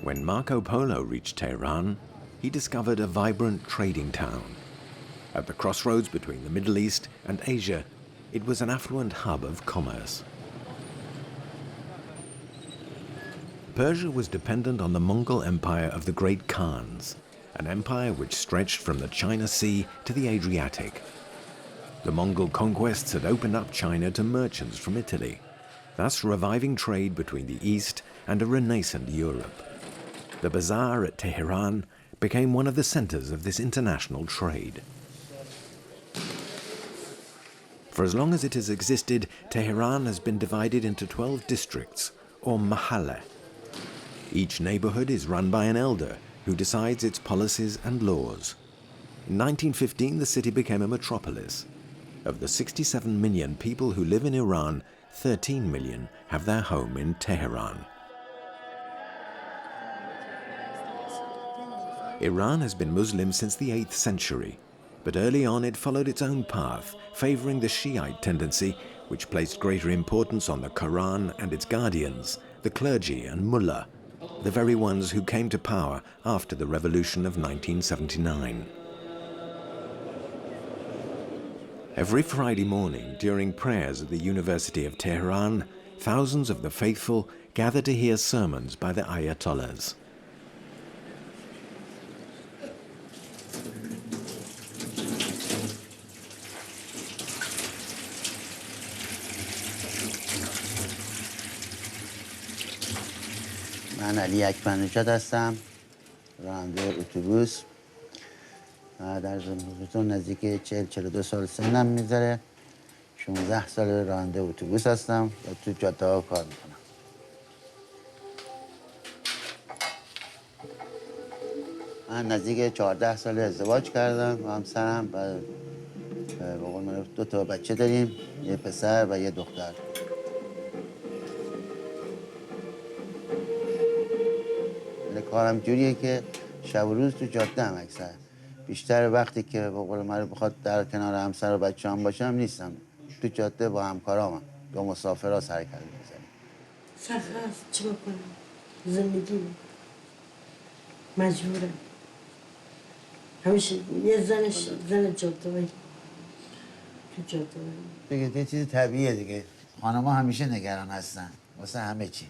When Marco Polo reached Tehran, he discovered a vibrant trading town. At the crossroads between the Middle East and Asia, it was an affluent hub of commerce. Persia was dependent on the Mongol Empire of the Great Khans, an empire which stretched from the China Sea to the Adriatic. The Mongol conquests had opened up China to merchants from Italy, thus reviving trade between the East and a renascent Europe. The bazaar at Tehran became one of the centers of this international trade. For as long as it has existed, Tehran has been divided into 12 districts, or mahalle. Each neighborhood is run by an elder who decides its policies and laws. In 1915, the city became a metropolis. Of the 67 million people who live in Iran, 13 million have their home in Tehran. Iran has been Muslim since the 8th century, but early on it followed its own path, favoring the Shiite tendency, which placed greater importance on the Quran and its guardians, the clergy and mullah, the very ones who came to power after the revolution of 1979. Every Friday morning, during prayers at the University of Tehran, thousands of the faithful gather to hear sermons by the Ayatollahs. من علی اکبرنژاد هستم، راننده اتوبوس. در زمستون نزدیک 40-42 سال سنم میذاره. 16 سال راننده اتوبوس هستم و تو جاده ها کار میکنم. من نزدیک 14 سال ازدواج کردم با همسرم و به قول معروف 2 تا بچه داریم، یه پسر و یه دختر. کارم جوریه که شب و روز تو جاده هم اکثر. بیشتر وقتی که به قول معروف بخواد در کنار همسر و بچه‌ام باشم نیستم. تو جاده با همکارامم، با مسافرها سر کله می‌زنیم. سخت است، چه بکنم؟ زندگی مجبورم. همیشه یه زن جاده باید. تو جاده باید. دیگه یه چیز طبیعیه دیگه. خانم‌ها همیشه نگران هستن واسه همه چی.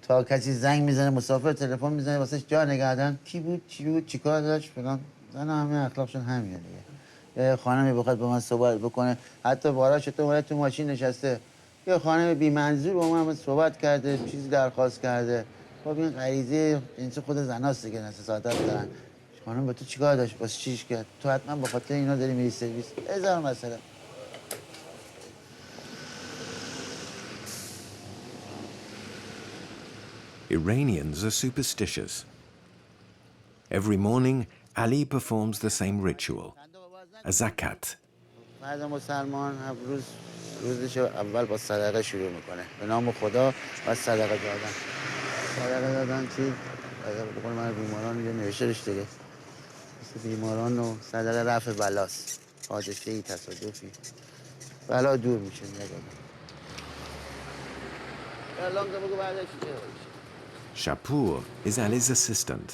تا کسی زنگ میزنه، مسافر تلفن میزنه واسه جا نگهدن، کی بود، چی بود، چیکار داشت فلان. زن همه اخلاقشون همینه دیگه. یه خانمی بخواد با من صحبت بکنه، حتی باراش تو ماشین نشسته، یه خانم بی منظور با من صحبت کرده، چیزی درخواست کرده. خب این غریزه جنس خود زناست دیگه، نساسادت دارن. خانم با تو چیکار داشت، واسه چیش کرد، تو حتما به خاطر اینا داری میری سرویس. هزار مسئله. Iranians are superstitious. Every morning, Ali performs the same ritual, a zakat. مرد مسلمان هر روزشو اول با صدقه شروع میکنه. به نام خدا و صدقه دادن. صدقه دادن چی؟ به قول من بیماران اینجا نوشته روش دیگه. مثل بیماران و صدقه رفع بلاست. حادثه‌ای، تصادفی. بلا دور میشه نگاه. الان که بگو بعدش چه؟ Shapur is Ali's assistant.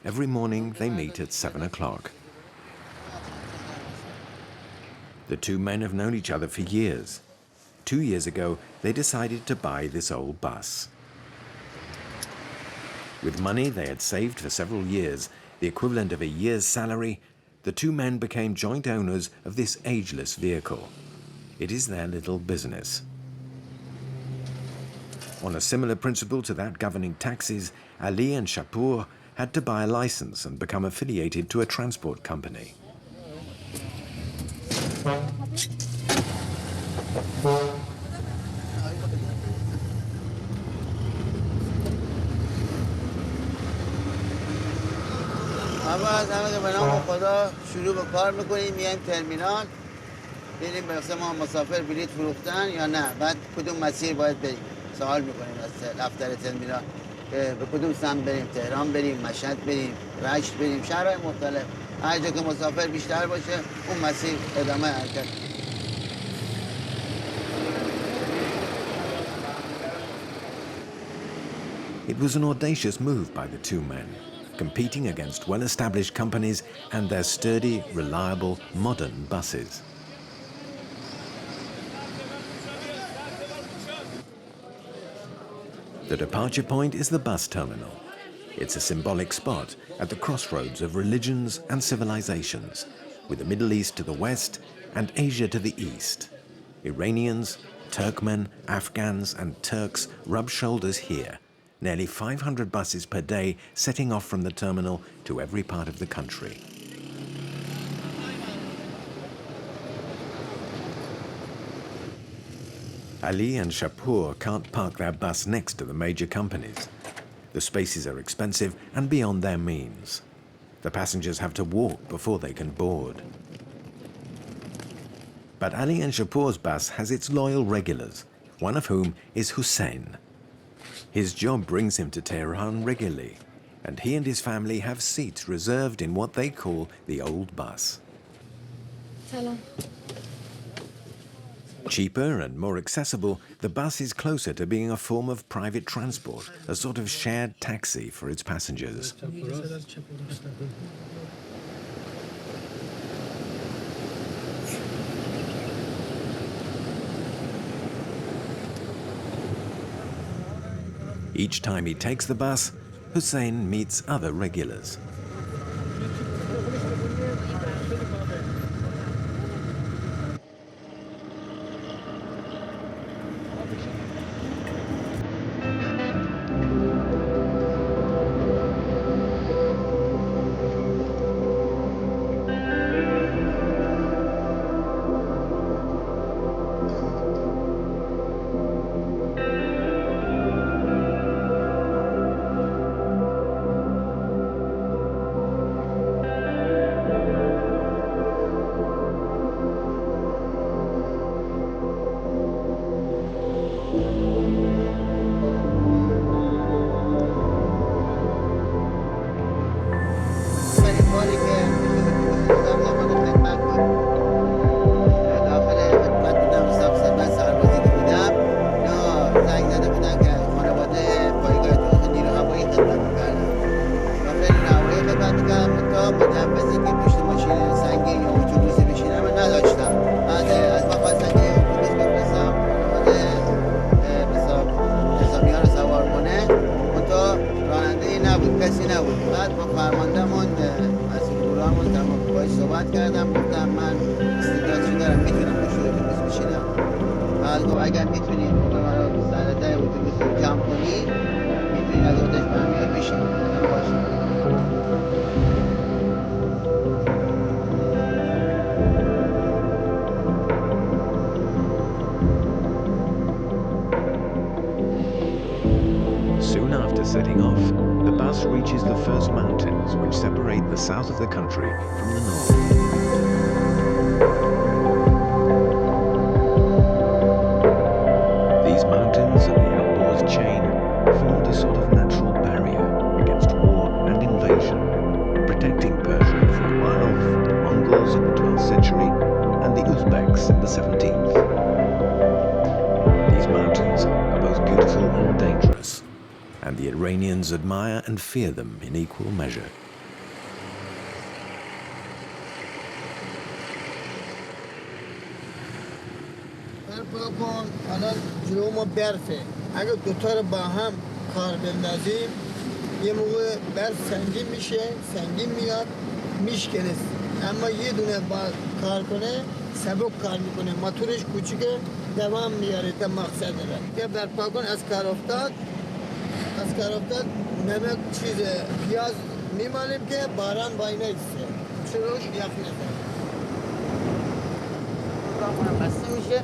Every morning they meet at 7 o'clock. The two men have known each other for years. 2 years ago, they decided to buy this old bus. With money they had saved for several years, the equivalent of a year's salary, the two men became joint owners of this ageless vehicle. It is their little business. On a similar principle to that governing taxis, Ali and Shapur had to buy a license and become affiliated to a transport company. به نام خدا شروع به کار میکنیم، میایم ترمینال، بریم مثلا ما مسافر بلیط فروختن یا نه، بعد کدوم مسیر باید بریم سوال میکنیم از دفتر ترمینال به کدوم سمت بریم، تهران بریم، مشهد بریم، رشت بریم، شهرهای مختلف. هر جا که مسافر بیشتر باشه اون مسیر ادامه حرکت. It was an audacious move by the two men, competing against well-established companies and their sturdy, reliable, modern buses. The departure point is the bus terminal. It's a symbolic spot at the crossroads of religions and civilizations, with the Middle East to the west and Asia to the east. Iranians, Turkmen, Afghans and Turks rub shoulders here. Nearly 500 buses per day setting off from the terminal to every part of the country. Ali and Shapur can't park their bus next to the major companies. The spaces are expensive and beyond their means. The passengers have to walk before they can board. But Ali and Shapur's bus has its loyal regulars, one of whom is Hussein. His job brings him to Tehran regularly, and he and his family have seats reserved in what they call the old bus. Salam. Cheaper and more accessible, the bus is closer to being a form of private transport, a sort of shared taxi for its passengers. Each time he takes the bus, Hussein meets other regulars. Soon after setting off, the bus reaches the first mountains which separate the south of the country from the north. These mountains and the outlaws' chain formed a sort of natural barrier against war and invasion, protecting Persia for a while from the Mongols in the 12th century and the Uzbeks in the 17th. These mountains are both beautiful and dangerous, and the Iranians admire and fear them in equal measure. الان جلو ما برفه اگه دوتا رو با هم کار بندازیم یه موقع برف سنگین میشه سنگین میاد میشکنه اما یه دونه با کار کنه سبک کار میکنه موتورش کوچیکه دوام میاره تا مقصد داره که برپا کن از کار افتاد نمک چیز پیاز میمالیم که باران بای نیسته چروش یخ نزد راه بسته میشه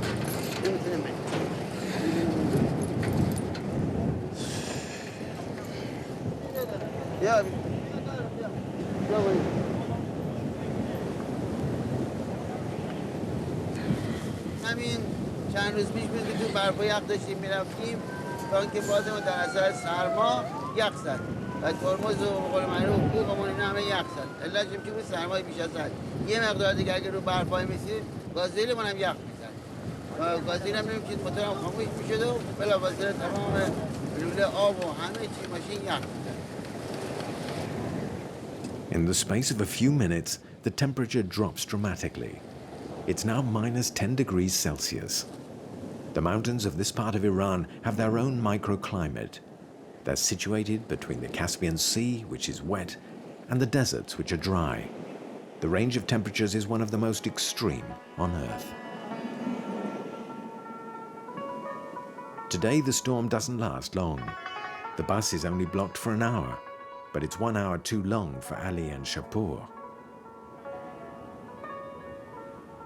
نمیتونه بره بیا همین چند روز پیش بود که تو برف و یخ داشتیم میرفتیم تا اینکه بادمون در اثر سرما یخ زد و ترمز و بقول معروف بوقمون اینا همه یخ زد علتش چی بود سرمای بیش از حد یه مقدار دیگه اگه رو برفای میسید گازوئیلمون هم یخ میزد و گازوئیل هم نمی‌کشید موتورم خاموش میشد و بلافاصله تمام لوله آب و همه چی ماشین یخ. In the space of a few minutes, the temperature drops dramatically. It's now minus 10 degrees Celsius. The mountains of this part of Iran have their own microclimate. They're situated between the Caspian Sea, which is wet, and the deserts, which are dry. The range of temperatures is one of the most extreme on Earth. Today, the storm doesn't last long. The bus is only blocked for an hour, but it's 1 hour too long for Ali and Shapur.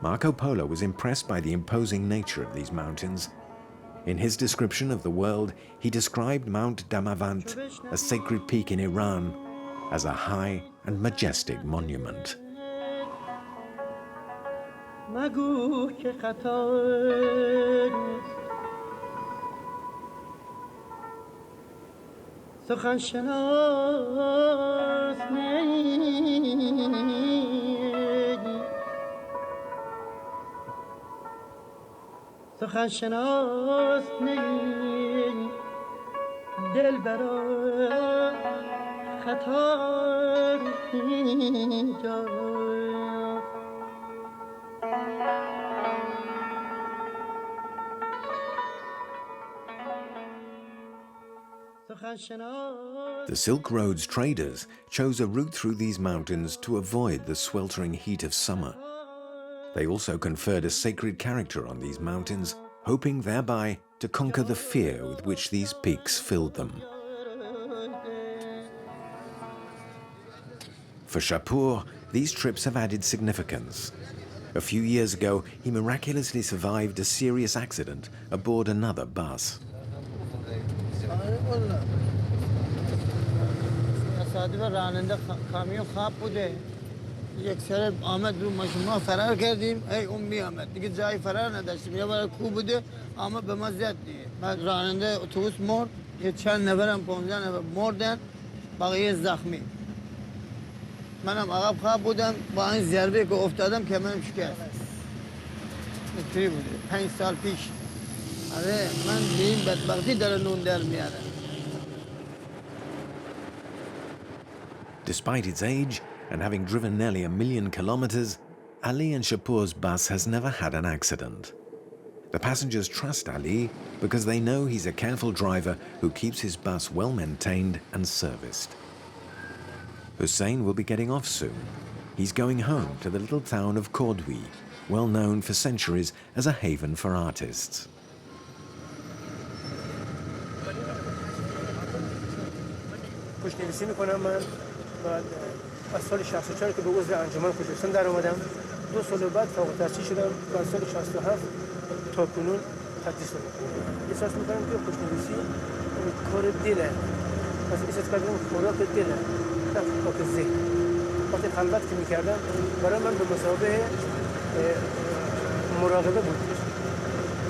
Marco Polo was impressed by the imposing nature of these mountains. In his description of the world, he described Mount Damavand, a sacred peak in Iran, as a high and majestic monument. سخن شناس نی دل برا خطا اینجا The Silk Road's traders chose a route through these mountains to avoid the sweltering heat of summer. They also conferred a sacred character on these mountains, hoping thereby to conquer the fear with which these peaks filled them. For Shapur, these trips have added significance. A few years ago, he miraculously survived a serious accident aboard another bus. یک سر آمد رو ماشین ما فرار کردیم ای اون می آمد دیگه جای فرار نداشتیم یه بار کو بوده آمد به ما زد دیگه بعد راننده اتوبوس مرد یه چند نفرم 15 نفر مردن بقیه زخمی منم عقب خواب بودم با این ضربه که افتادم که منم شکست اینطوری بوده 5 سال پیش آره من به این بدبختی داره نون در میاره. Despite its age, and having driven nearly 1 million kilometers, Ali and Shapur's bus has never had an accident. The passengers trust Ali because they know he's a careful driver who keeps his bus well maintained and serviced. Hussein will be getting off soon. He's going home to the little town of Kordwi, well known for centuries as a haven for artists. بعد از سال 64 که به عضو انجمن خوشحسن در اومدم 2 سال بعد فوق التحصیل شدم و از سال 67 تا کنون تدریس شدم. احساس میکنم که خوشنویسی کار دله پس احساس کردم خوراک دله نه خوراک ذهن. وقتی خلوت که میکردم برای من به مسابقه مراقبه بود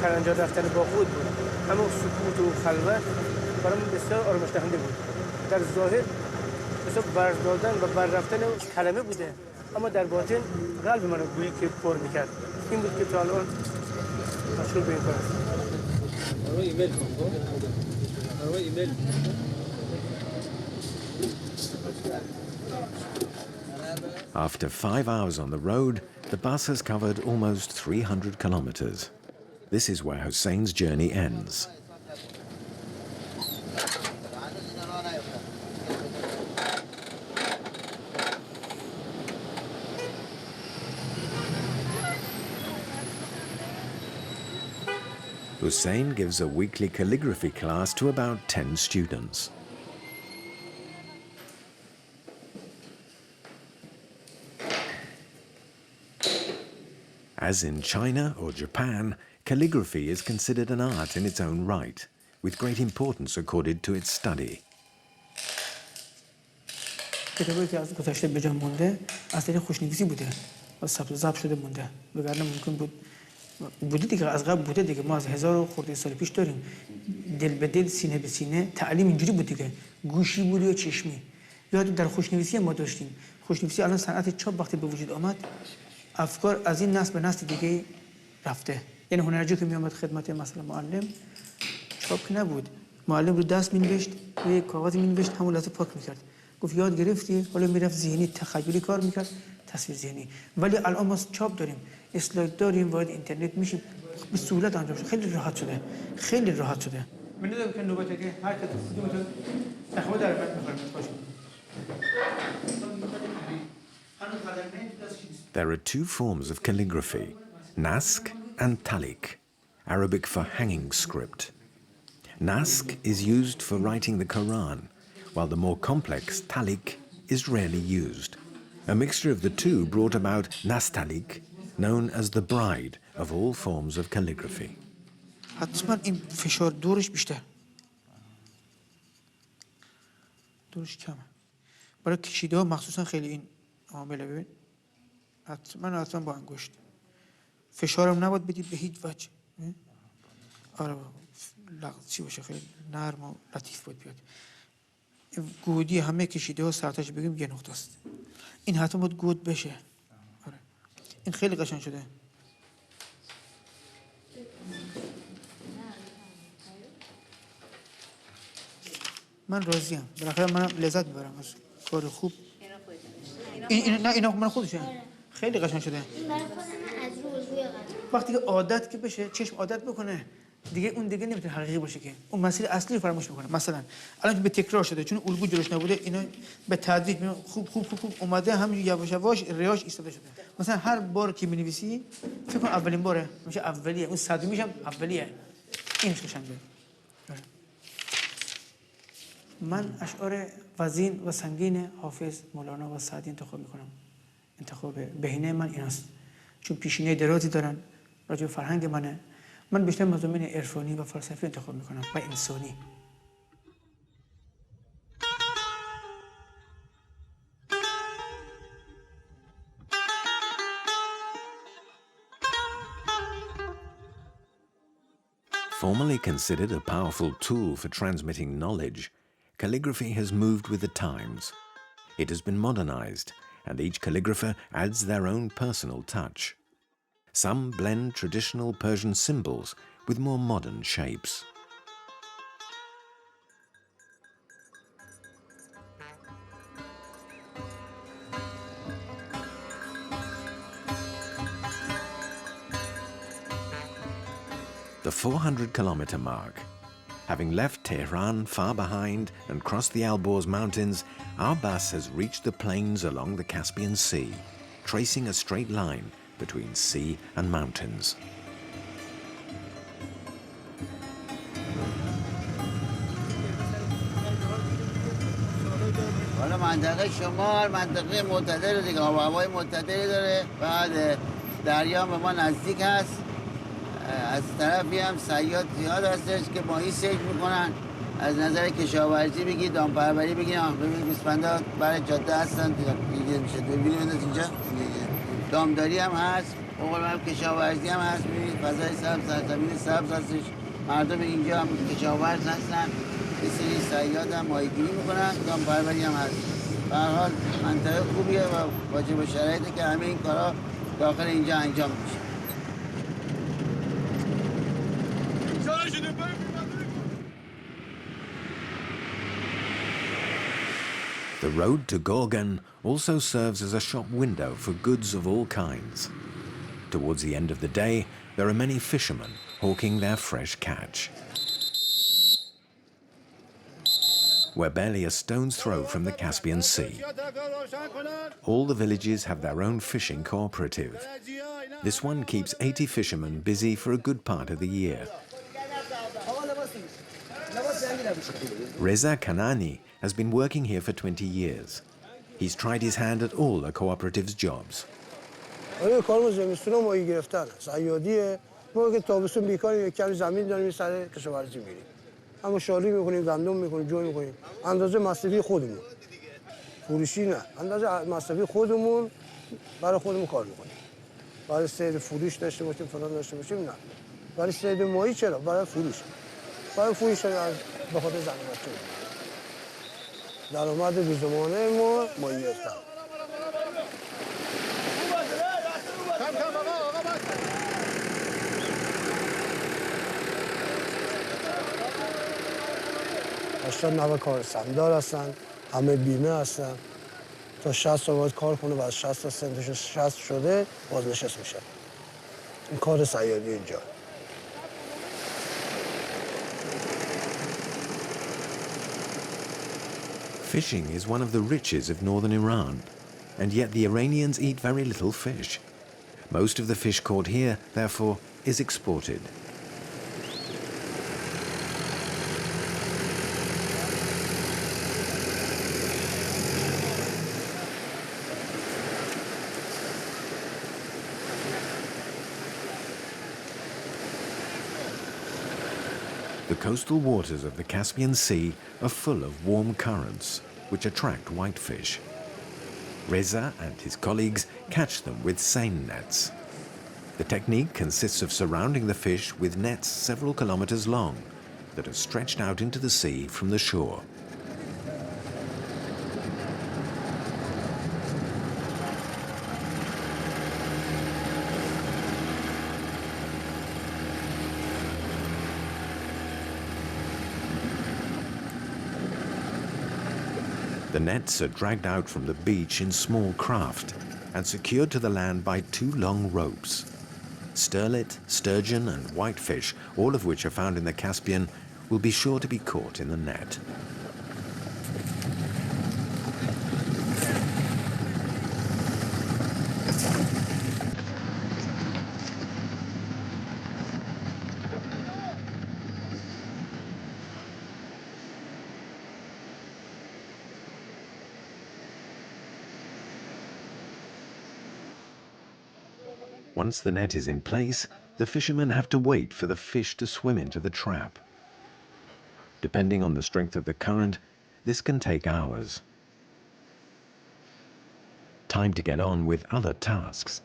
کلنجار رفتن با خود بود اما سکوت و خلوت برای من بسیار آرامش دهنده بود. در ظاهر بسیار برز دادن و بر رفتن کلمه بوده اما در باطن قلب منو گویی که پر میکرد. این بود که تا الان مشغول به این کار هستم. After 5 hours on the road, the bus has covered almost 300 kilometers. This is where Hussein's journey ends. Hussein gives a weekly calligraphy class to about 10 students. As in China or Japan, calligraphy is considered an art in its own right, with great importance accorded to its study. کتابی که از گذشته به جا مونده از طریق خوشنویسی بوده و ضبط شده مونده وگرنه ممکن بود بوده دیگه از قبل بوده دیگه ما از 1000 خورده سال پیش داریم دل به دل سینه به سینه تعلیم اینجوری بود دیگه گوشی بود یا چشمی یا در خوشنویسی ما داشتیم خوشنویسی الان صنعت چاپ وقتی به وجود آمد افکار از این نسل به نسل دیگه رفته یعنی هنرجو که می اومد خدمت مثلا معلم چاپ که نبود معلم رو دست مینوشت روی کاغذ مینوشت همون لحظه پاک میکرد گفت یاد گرفتی حالا میرفت ذهنی تخیلی کار میکرد تصویر ذهنی ولی الان ما چاپ داریم اسلاید داریم وارد اینترنت میشه به سهولت انجام شده خیلی راحت شده خیلی راحت شده میدونم که نوبته که هر کسی خودمون تخمه در من میخوایم باشه There are two forms of calligraphy, Naskh and Talik, Arabic for hanging script. Naskh is used for writing the Quran, while the more complex Talik is rarely used. A mixture of the two brought about Nastalik, known as the bride of all forms of calligraphy. حتما این فشار دورش بیشتر دورش کمه برای کشیده ها مخصوصا خیلی این عامله ببین حتما با انگشت فشارم نباید بدید به هیچ وجه آره چی باشه خیلی نرم و لطیف باید بیاد گودی همه کشیده ها سرتاش بگیم یه نقطه است این حتما باید گود بشه آره این خیلی قشنگ شده من راضیم بالاخره من لذت میبرم از کار خوب این نه اینا من خودشه خیلی قشنگ شده وقتی که عادت که بشه چشم عادت بکنه دیگه اون دیگه نمیتونه حقیقی باشه که اون مسیر اصلی رو فراموش میکنه مثلا الان که به تکرار شده چون الگو جلوش نبوده اینا به تدریج خوب اومده همینجوری یواش یواش ریاش ایستاده شده مثلا هر بار که می‌نویسی فکر کن اولین باره میشه اولیه اون صدومیش هم اولیه این قشنگه من اشعار وزین و سنگین حافظ مولانا و سعدی انتخاب میکنم انتخاب بهینه من ایناست چون پیشینه درازی دارن راجع به فرهنگ منه من بیشتر مضامین عرفانی و فلسفی انتخاب میکنم و انسانی Formerly considered a powerful tool for transmitting knowledge, calligraphy has moved with the times. It has been modernized, and each calligrapher adds their own personal touch. Some blend traditional Persian symbols with more modern shapes. The 400-kilometer mark. Having left Tehran far behind and crossed the Alborz mountains, our bus has reached the plains along the Caspian Sea, tracing a straight line between sea and mountains. حالا منطقه شمال منطقه معتدل دیگه آب و هوای معتدلی داره بعد دریا به ما نزدیک هست از طرفی هم صیاد زیاد هستش که ماهی صید میکنن از نظر کشاورزی بگی دامپروری بگی ببین گوسفندا برای جاده هستن دیگه میشه ببینید اینجا دامداری هم هست هم کشاورزی هم هست ببینید فضای سبز سرزمین سبز هستش مردم اینجا هم کشاورز هستن یه سری صیاد هم ماهیگیری میکنن دامپروری هم هست به هر حال منطقه خوبیه و واجب شرایطه که همه این کارا داخل اینجا انجام میشه. The road to Gorgan also serves as a shop window for goods of all kinds. Towards the end of the day, there are many fishermen hawking their fresh catch. We're barely a stone's throw from the Caspian Sea. All the villages have their own fishing cooperative. This one keeps 80 fishermen busy for a good part of the year. Reza Kanani has been working here for 20 years. He's tried his hand at all the cooperative's jobs. اما شالی میکنیم گندم میکنیم جو میکنیم اندازه مصرفی خودمون فروشی نه اندازه مصرفی خودمون برای خودمون کار میکنیم برای صید فروش داشته باشیم فلان داشته باشیم نه برای صید ماهی چرا برای فروش از به خاطر زن بچه درآمد روزانه ما ماهی هستن 80-90 کار سمدار هستن، همه بیمه هستن. تا 60 سال باید کار کنه و از 60 تا سنتش 60 شده بازنشست میشه. این کار سیادی اینجا. Fishing is one of the riches of northern Iran, and yet the Iranians eat very little fish. Most of the fish caught here, therefore, is exported. The coastal waters of the Caspian Sea are full of warm currents, which attract whitefish. Reza and his colleagues catch them with seine nets. The technique consists of surrounding the fish with nets several kilometers long that are stretched out into the sea from the shore. The nets are dragged out from the beach in small craft and secured to the land by 2 long ropes. Sterlet, sturgeon and whitefish, all of which are found in the Caspian, will be sure to be caught in the net. Once the net is in place, the fishermen have to wait for the fish to swim into the trap. Depending on the strength of the current, this can take hours. Time to get on with other tasks.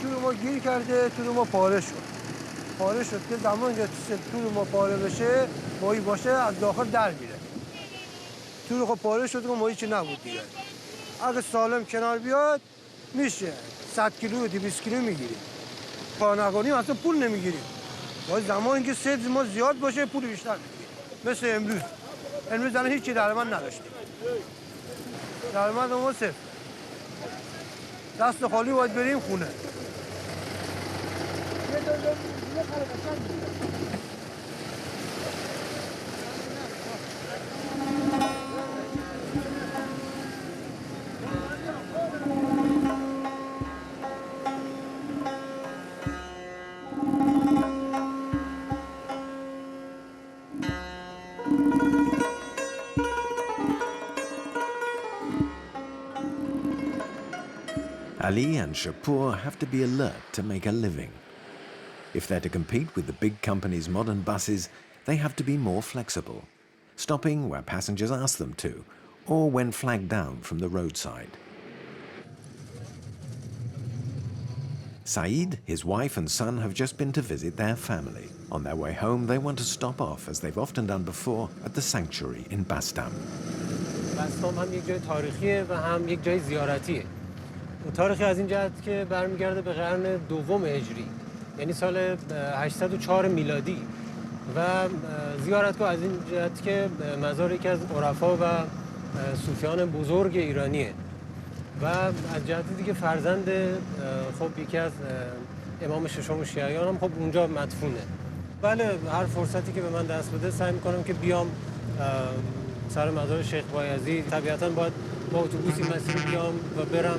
تور ما گیر کرده، تور ما پاره شد. پاره شد که زمان که تور ما پاره بشه، ماهی باشه از داخل در میره. تور خب پاره شد که ماهی چی نبود دیگه. اگه سالم کنار بیاد میشه 100 کیلو 200 کیلو میگیریم. کار نکنیم اصلا پول نمیگیریم. باید زمانی که صید ما زیاد باشه پول بیشتر میگیریم. مثل امروز. امروز الان هیچی درآمد نداشتیم. درآمد ما صفر. دست خالی باید بریم خونه. Ali and Shapur have to be alert to make a living. If they're to compete with the big companies' modern buses, they have to be more flexible, stopping where passengers ask them to, or when flagged down from the roadside. Saeed, his wife and son have just been to visit their family. On their way home, they want to stop off, as they've often done before, at the sanctuary in Bastam. بستام هم یک جای تاریخیه و هم یک جای زیارتیه. تاریخی از این جهت که برمیگرده به قرن دوم هجری، یعنی سال 804 میلادی، و زیارتگاه از این جهت که مزار یکی از عرفا و صوفیان بزرگ ایرانیه و از جهت دیگه فرزند خب یکی از امام ششم شیعیان هم خب اونجا مدفونه. بله، هر فرصتی که به من دست بده سعی میکنم که بیام سر مزار شیخ بایزید. طبیعتاً باید با اتوبوسی مسیر بیام و برم.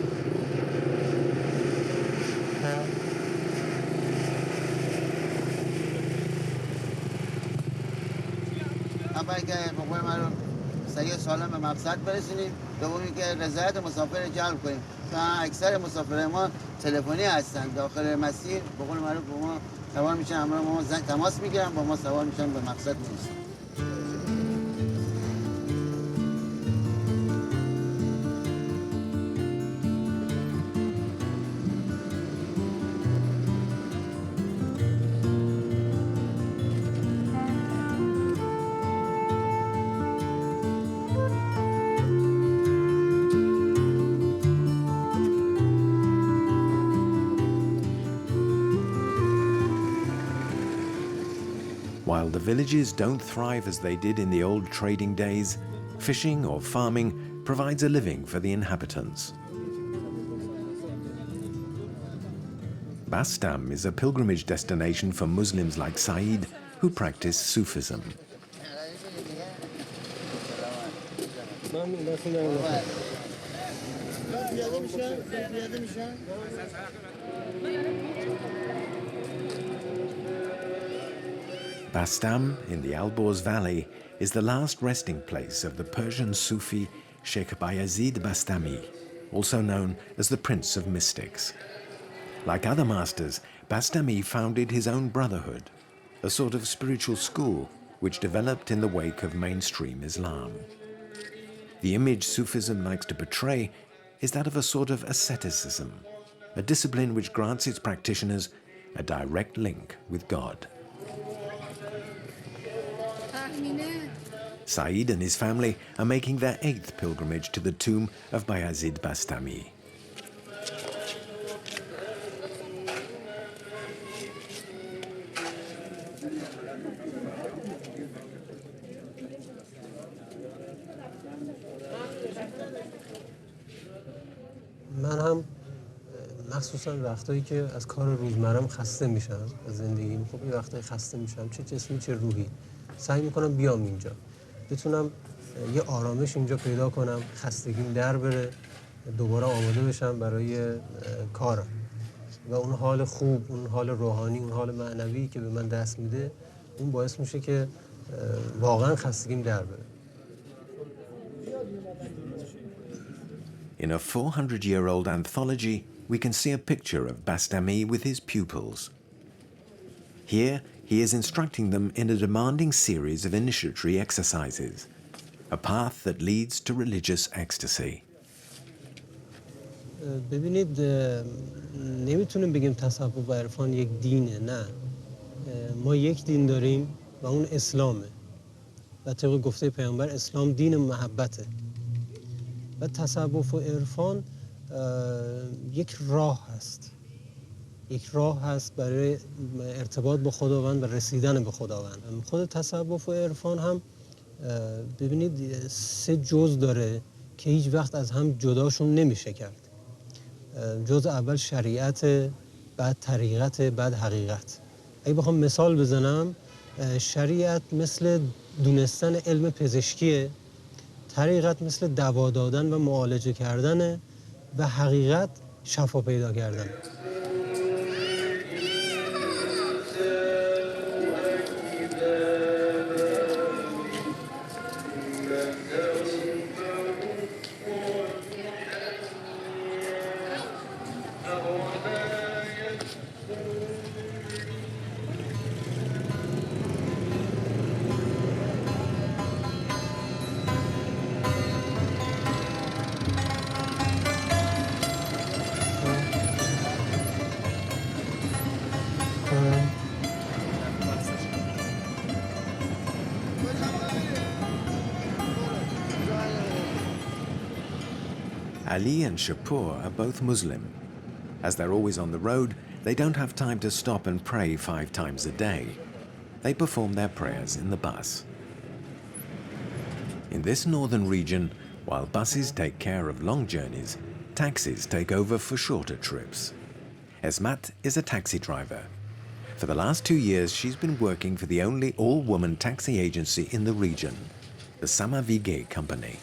اول که مقبول ما رو سریع سالم به مقصد برسونیم، دومی که رضایت مسافر جلب کنیم. چون اکثر مسافرای ما تلفنی هستن، داخل مسیر به قول معروف با ما سوار میشن، همراه ما تماس میگیرن، با ما سوار میشن، به مقصد میرسن. While the villages don't thrive as they did in the old trading days, fishing or farming provides a living for the inhabitants. Bastam is a pilgrimage destination for Muslims like Saeed who practice Sufism. Bastam, in the Alborz Valley, is the last resting place of the Persian Sufi Sheikh Bayazid Bastami, also known as the Prince of Mystics. Like other masters, Bastami founded his own brotherhood, a sort of spiritual school which developed in the wake of mainstream Islam. The image Sufism likes to portray is that of a sort of asceticism, a discipline which grants its practitioners a direct link with God. Saeed and his family are making their 8th pilgrimage to the tomb of Bayazid Bastami. من هم مخصوصا وقتایی که از کار روزمرم خسته میشم، از زندگیم، خب یه وقتایی خسته میشم، چه جسمی چه روحی، سعی میکنم بیام اینجا، بتونم یه آرامش اینجا پیدا کنم، خستگیم در بره، دوباره آماده بشم برای کارم و اون حال خوب، اون حال روحانی، اون حال معنوی که به من دست میده، اون باعث میشه که واقعا خستگیم در بره. In a 400-year-old anthology, we can see a picture of Bastami with his pupils. Here, he is instructing them in a demanding series of initiatory exercises, a path that leads to religious ecstasy. ببینید نمیتونیم بگیم تصوف و عرفان یک دینه، نه. ما یک دین داریم و اون اسلامه و طبق گفته پیامبر اسلام دین محبته و تصوف و عرفان یک راه هست، یک راه هست برای ارتباط با خداوند و رسیدن به خداوند. خود تصوف و عرفان هم ببینید 3 جزء داره که هیچ وقت از هم جداشون نمیشه کرد. جزء اول شریعت، بعد طریقت، بعد حقیقت. اگه بخوام مثال بزنم، شریعت مثل دونستن علم پزشکیه، طریقت مثل دوا دادن و معالجه کردن و حقیقت شفا پیدا کردن. Ali and Shapur are both Muslim. As they're always on the road, they don't have time to stop and pray 5 times a day. They perform their prayers in the bus. In this northern region, while buses take care of long journeys, taxis take over for shorter trips. Esmat is a taxi driver. For the last 2 years, she's been working for the only all-woman taxi agency in the region, the Samavige Company.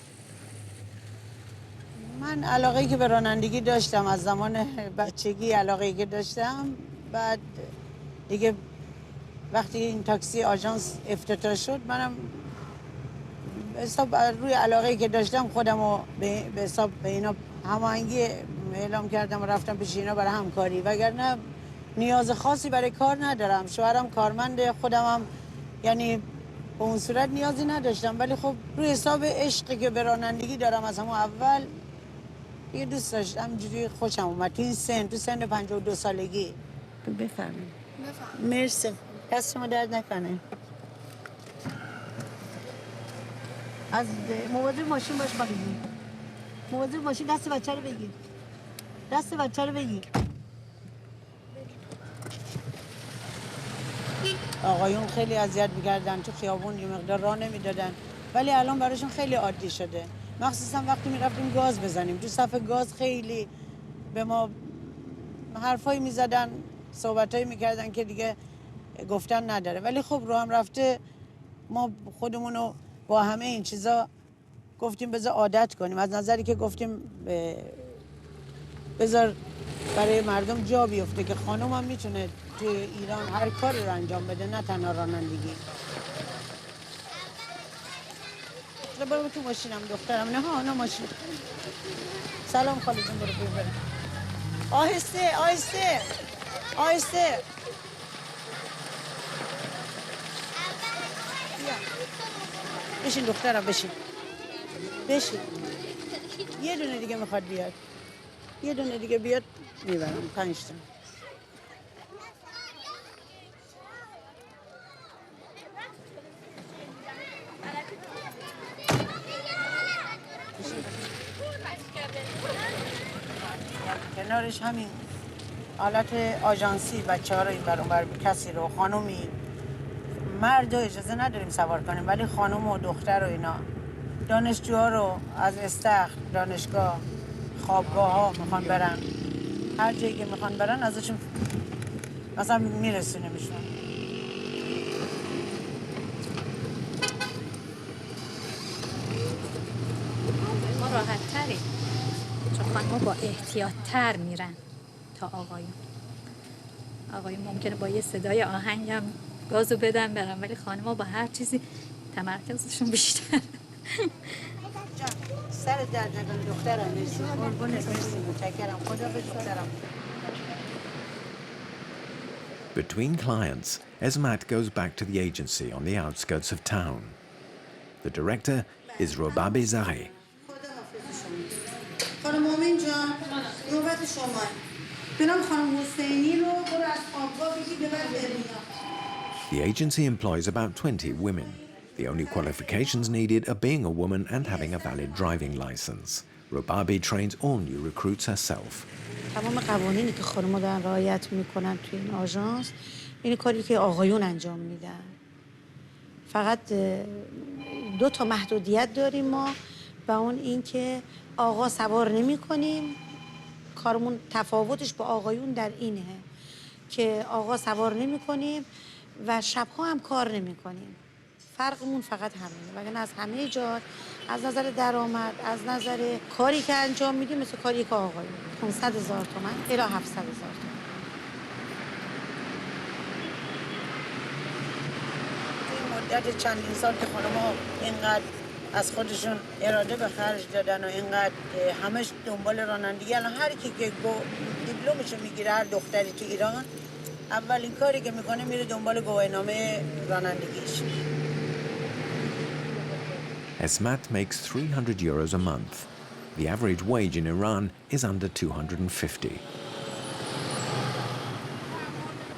من علاقه‌ای که به رانندگی داشتم از زمان بچگی، علاقه‌ای که داشتم، بعد دیگه وقتی این تاکسی آژانس افتتاح شد، منم به حساب روی علاقه‌ای که داشتم خودمو به حساب به اینا هماهنگی اعلام کردم و رفتم پیش اینا برای همکاری، وگرنه نیاز خاصی برای کار ندارم. شوهرم کارمنده، خودمم یعنی به اون صورت نیازی نداشتم، ولی خب روی حساب عشقی که به رانندگی دارم از همون اول یه دوست داشتم، همینجوری خوشم اومد تو سن 52 سالگی. بفرمایید. مرسی. دست شما درد نکنه. از مواظب ماشین باش بگیر. مواظب ماشین، دست بچه رو بگیر. دست بچه رو بگیر. آقایون خیلی اذیت می‌کردن، تو خیابون یه مقدار راه نمیدادن، ولی الان براشون خیلی عادی شده. مخصوصا وقتی میرفتیم گاز بزنیم، تو صف گاز خیلی به ما حرفایی میزدن، صحبتایی میکردن که دیگه گفتن نداره. ولی خب رو هم رفته ما خودمونو با همه این چیزا گفتیم بذار عادت کنیم، از نظری که گفتیم بذار برای مردم جا بیفته که خانم هم میتونه توی ایران هر کاری رو انجام بده، نه تنها رانندگی. برو تو ماشینم دخترم. نه ماشین. سلام خاله جون، برو بریم. آهسته آهسته آهسته. بشین دخترم، بشین. یه دونه دیگه میخواد بیاد. یه دونه دیگه بیاد میبرم 5 تا. کنارش همین حالت آژانسی بچه‌ها رو این بر اون بر کسی رو خانومی مرد رو اجازه نداریم سوار کنیم، ولی خانم و دختر و اینا دانشجوها رو از استخر، دانشگاه، خوابگاه ها میخوان برن، هر جایی که میخوان برن ازشون مثلا میرسونیمشون. ما راحت تریم چون خانم‌ها با احتیاط تر میرن تا آقایون ممکنه با یه صدای آهنگم گازو بدن برن، ولی خانم‌ها با هر چیزی تمرکزشون بیشتر. سر درد نکنه دخترم، مرسی قربونت، مرسی متشکرم، خدا به دخترم. Between clients, Esmat goes back to the agency on the outskirts of town. The director is Robabe Zareh. خانم مومن جان، نوبت شما. برام خانم حسینی رو برو از خوابگاه بگی ببر بریا. The agency employs about 20 women. The only qualifications needed are being a woman and having a valid driving license. Robabe trains all new recruits herself. تمام قوانینی که خانم‌ها دارن رعایت میکنن توی این آژانس، این کاری که آقایون انجام میدن. فقط 2 تا محدودیت داریم ما، و اون این که آقا سوار نمی‌کنیم. کارمون تفاوتش با آقایون در اینه که آقا سوار نمی‌کنیم و شب‌ها هم کار نمی‌کنیم. فرقمون فقط همینه، وگرنه از همه جا از نظر درآمد، از نظر کاری که انجام میدیم مثل کاری که آقایون 500,000 تومان الی 700,000 تومان. این مدت چندین سال که خانم‌ها اینقدر از خودشون اراده به خرج دادن و اینقدر همش دنبال رانندگی، الان هر کی که دیپلمشو میگیره، هر دختری تو ایران اولین کاری که میکنه میره دنبال گواهینامه رانندگیش. Esmat makes 300 euros a month. The average wage in Iran is under 250.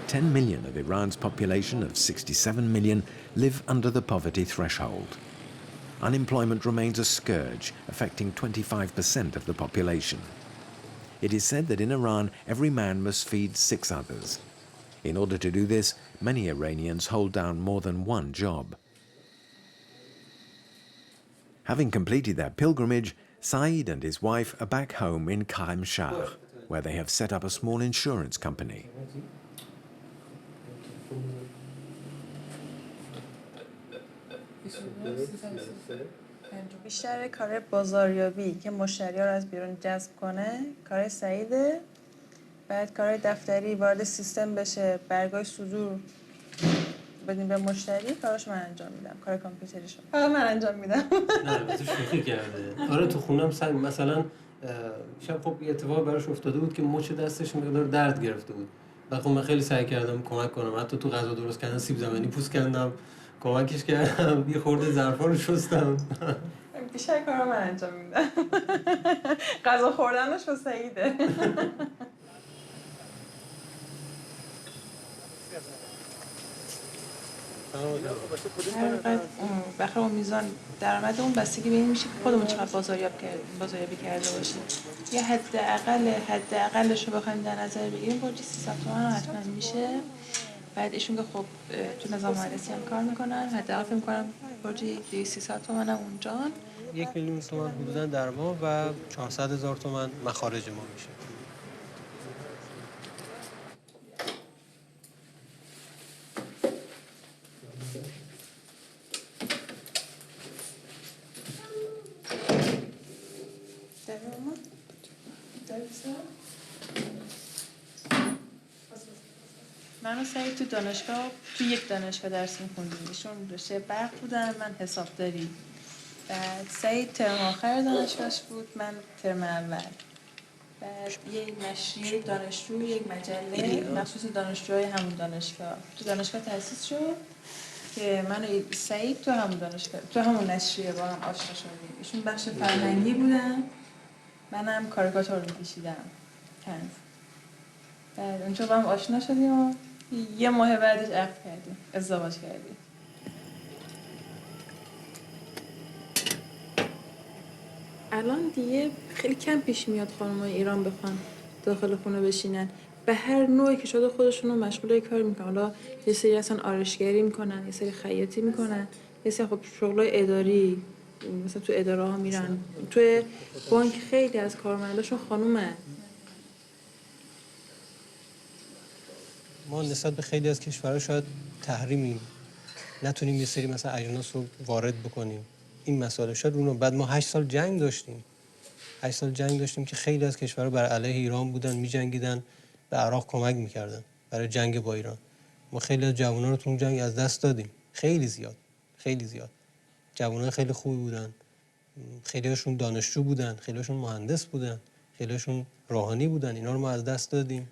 10 million of Iran's population of 67 million live under the poverty threshold. Unemployment remains a scourge, affecting 25% of the population. It is said that in Iran, every man must feed 6 others. In order to do this, many Iranians hold down more than one job. Having completed their pilgrimage, Saeed and his wife are back home in Kaim Shah, where they have set up a small insurance company. بیشتر کار بازاریابی که مشتری‌ها رو از بیرون جذب کنه کار سعیده. بعد کار دفتری وارد سیستم بشه، برگای صدور بدیم به مشتری، کارش من انجام میدم. کار کامپیوتریشو فقط من انجام میدم. نه البته شوخی کرده. آره تو خونم مثلا شب خب اتفاق براش افتاده بود که مچ دستش مقدار درد گرفته بود. بعد خب من خیلی سعی کردم کمک کنم، حتی تو غذا درست کردن سیب زمینی پوست کردم، کمکش کردم، یه خورده ظرفا رو شستم. بیشتر کارا من انجام میدم. غذا خوردنش با سعیده. بخیر اون میزان درآمد اون بستگی به این میشه که خودمون چقدر بازاریابی کرده باشیم. یه حداقلش رو بخوایم در نظر بگیریم برج 300 تومن حتما میشه. بعد ایشون که خب تو نظام مهندسی هم کار میکنن، حداقل فکر میکنم برج 300 تومن هم اونجا. 1 میلیون تومان حدوداً در ماه و 400,000 تومان مخارج ما میشه. من و سعید تو دانشگاه تو یک دانشگاه درس می‌خوندیم. ایشون رشته برق بودن، من حسابداری. بعد سعید ترم آخر دانشگاهش بود، من ترم اول. بعد یه نشریه دانشجو، یک مجله مخصوص دانشجوهای همون دانشگاه تو دانشگاه تأسیس شد که من و سعید تو همون دانشگاه تو همون نشریه با هم آشنا شدیم. ایشون بخش فرهنگی بودن، منم کاریکاتور می‌کشیدم. طنز. بعد اونجا با هم آشنا شدیم و یه ماه بعدش عقد کردیم، ازدواج کردیم. الان دیگه خیلی کم پیش میاد خانم‌های ایران بخوان داخل خونه بشینن. به هر نوعی که شده خودشون رو مشغول کار میکنن. حالا یه سری اصلا آرایشگری میکنن، یه سری خیاطی میکنن، یه سری خب شغلای اداری، مثلا تو اداره ها میرن. تو بانک خیلی از کارمنداشون خانومه. ما نسبت به خیلی از کشورها شاید تحریمیم، نتونیم یه سری مثلا اجناس رو وارد بکنیم. این مسئله شاید اونو بعد ما 8 سال جنگ داشتیم. 8 سال جنگ داشتیم که خیلی از کشورها بر علیه ایران بودن، می‌جنگیدن، به عراق کمک می‌کردن برای جنگ با ایران. ما خیلی از جوانان رو تو اون جنگ از دست دادیم. خیلی زیاد. جوانان خیلی خوبی بودن. خیلی‌هاشون دانشجو بودن، خیلی‌هاشون مهندس بودن، خیلی‌هاشون روحانی بودن. اینا رو ما از دست دادیم.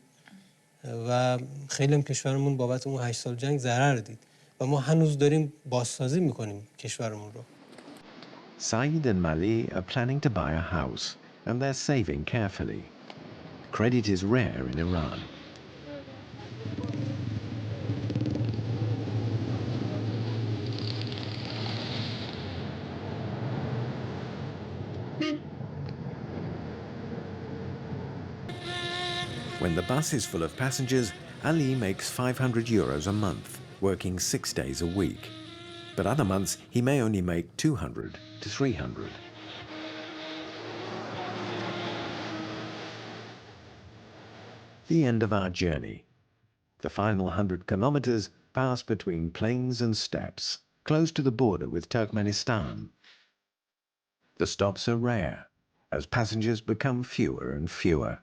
و خیلی هم کشورمون بابت اون 8 سال جنگ ضرر دید و ما هنوز داریم بازسازی میکنیم کشورمون رو. Saeed and Mali are planning to buy a house and they're saving carefully. Credit is rare in Iran. When the bus is full of passengers, Ali makes €500 a month, working 6 days a week. But other months, he may only make 200 to 300. The end of our journey. The final 100 kilometers pass between plains and steppes, close to the border with Turkmenistan. The stops are rare, as passengers become fewer and fewer.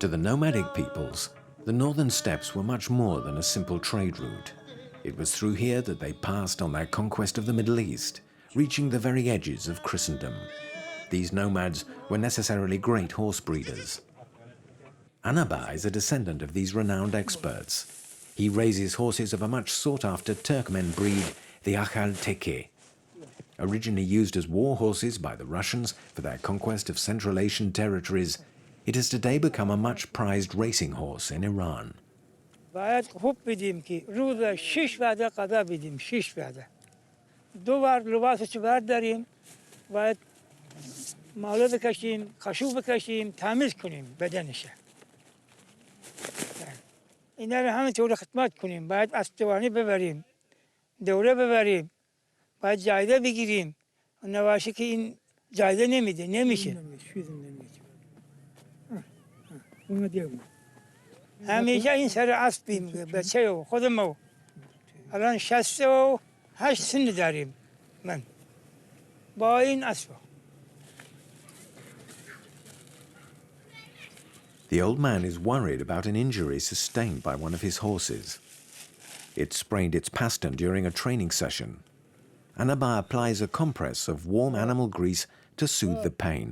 To the nomadic peoples, the northern steppes were much more than a simple trade route. It was through here that they passed on their conquest of the Middle East, reaching the very edges of Christendom. These nomads were necessarily great horse breeders. Anaba is a descendant of these renowned experts. He raises horses of a much sought-after Turkmen breed, the Akhal Teke. Originally used as war horses by the Russians for their conquest of Central Asian territories, it has today become a much prized racing horse in Iran. باید خوب بدیم که روز 6 وعده غذا بدیم، 6 وعده. 2 بار لباسش برداریم، باید ماله بکشیم، خشوب بکشیم، تمیز کنیم بدنش. اینا رو همینطور خدمت کنیم، باید استوانی ببریم، دوره ببریم، باید جایزه بگیریم. نواشی که این جایزه نمیده، نمیشه. همیشه این سر اسبیم بچه و خودمو الان 68 سن داریم من با این اسب. The old man is worried about an injury sustained by one of his horses. It sprained its pastern during a training session. Anaba applies a compress of warm animal grease to soothe the pain.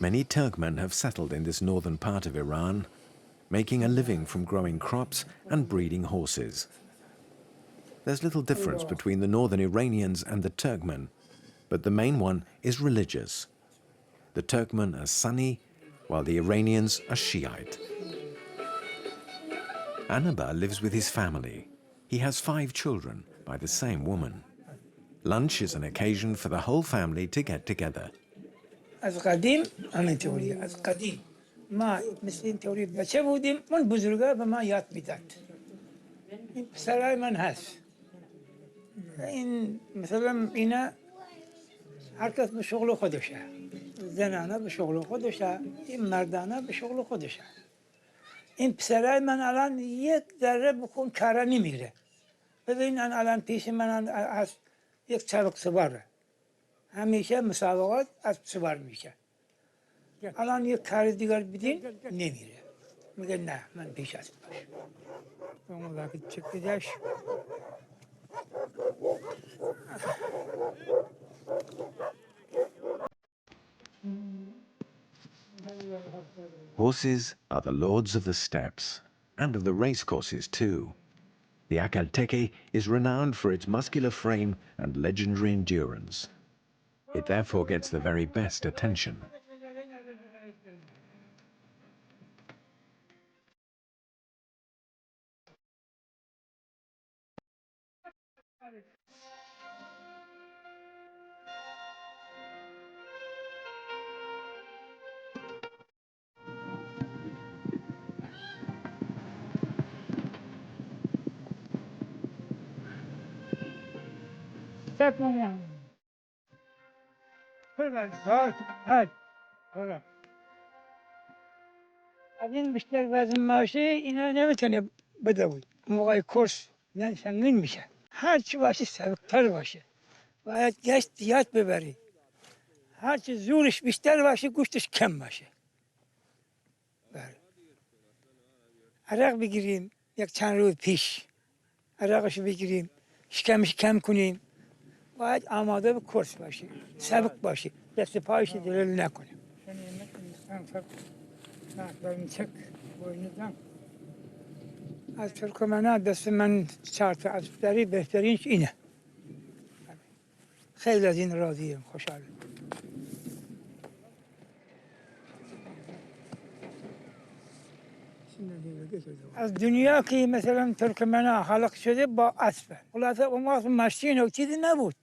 many Turkmen have settled in this northern part of Iran, making a living from growing crops and breeding horses. There's little difference between the northern Iranians and the Turkmen, but the main one is religious. The Turkmen are Sunni, while the Iranians are Shiite. Anaba lives with his family. He has 5 children by the same woman. Lunch is an occasion for the whole family to get together. از قدیم همین تئوری از قدیم ما مثل این تئوری بچه بودیم اون بزرگا به ما یاد میداد این پسرای من هست این مثلا اینا هر کس به شغل خودشه زنانه به شغل خودشه این مردانه به شغل خودشه این پسرای من الان یک ذره بکن کارا نمیره ببین الان پیش من از یک سبق سواره همیشه مسابقات از سوار میشه الان یک کار دیگر بدین نمیره میگه نه من پیش از باش اون وقت چکیدش Horses are the lords of the steppes, and of the race courses too. The Akalteke is renowned for its muscular frame and legendary endurance. It therefore gets the very best attention. از این بیشتر وزن باشه اینا نمیتونه بدوید موقع کورس نه سنگین میشه هر چی باشه سبکتر باشه باید گشت یاد ببری هر چی زورش بیشتر باشه گوشتش کم باشه بله عرق بگیریم یک چند روز پیش عرقش بگیریم شکمش کم کنیم باید آماده به کورس باشیم سبک باشیم دست پایش دلیل نکنیم از ترکمن‌ها دست من 4 تا اسبداری بهترینش اینه خیلی از این راضیم خوشحالم از دنیا که مثلا ترکمن‌ها خلق شده با اسب خلاصه اون وقت ماشین و چیزی نبود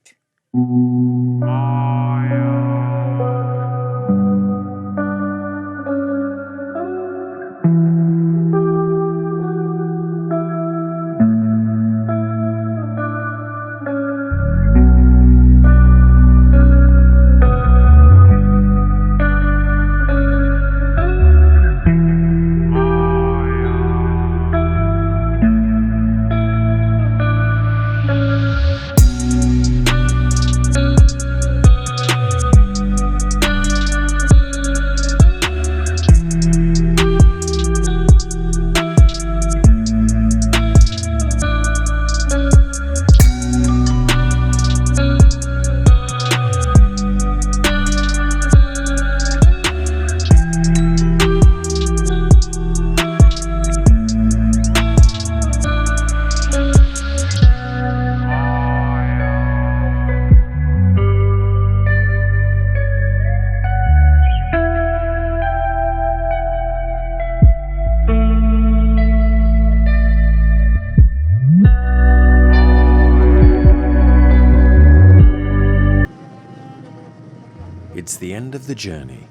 It's the end of the journey.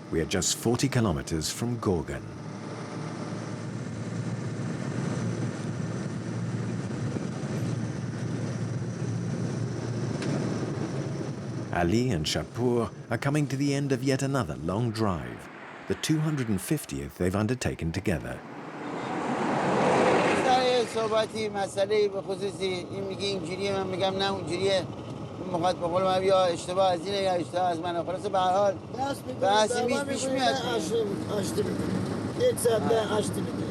We are just 40 kilometers from Gorgan. Ali and Shapur are coming to the end of yet another long drive, the 250th they've undertaken together. صحبتی مسئله به خصوصی این میگه اینجوریه من میگم نه اونجوریه مخاطب بقول ما بیا اشتباه از اینه یا اشتباه از منه خلاص به هر حال بحثی پیش میاد آشتی بده یک ساعت ده آشتی بده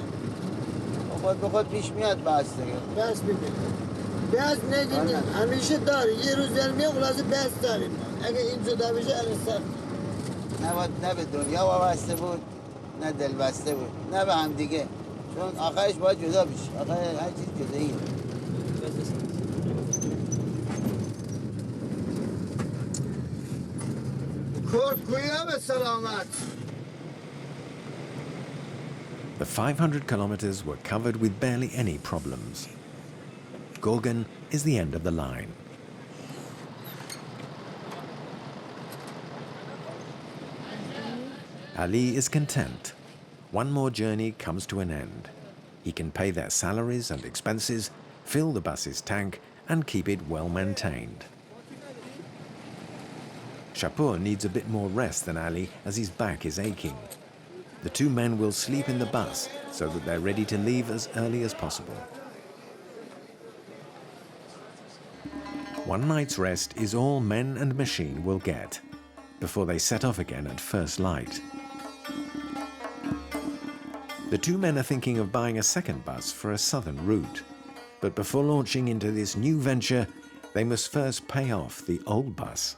خود به خود پیش میاد بحث دیگه بحث بده بحث نگید همیشه داری یه روز در میاد خلاص بحث داریم اگه این جدا بشه الان سخت نه به دنیا وابسته بود، نه دل بسته بود، نه به هم دیگه. چون آخرش باید جدا بشه. آخر هر چیز جداییه. کرکویا به سلامت. The 500 kilometers were covered with barely any problems. Gorgan is the end of the line. Ali is content. One more journey comes to an end. He can pay their salaries and expenses, fill the bus's tank, and keep it well maintained. Shapur needs a bit more rest than Ali as his back is aching. The two men will sleep in the bus so that they're ready to leave as early as possible. One night's rest is all men and machine will get before they set off again at first light. The two men are thinking of buying a second bus for a southern route. But before launching into this new venture, they must first pay off the old bus.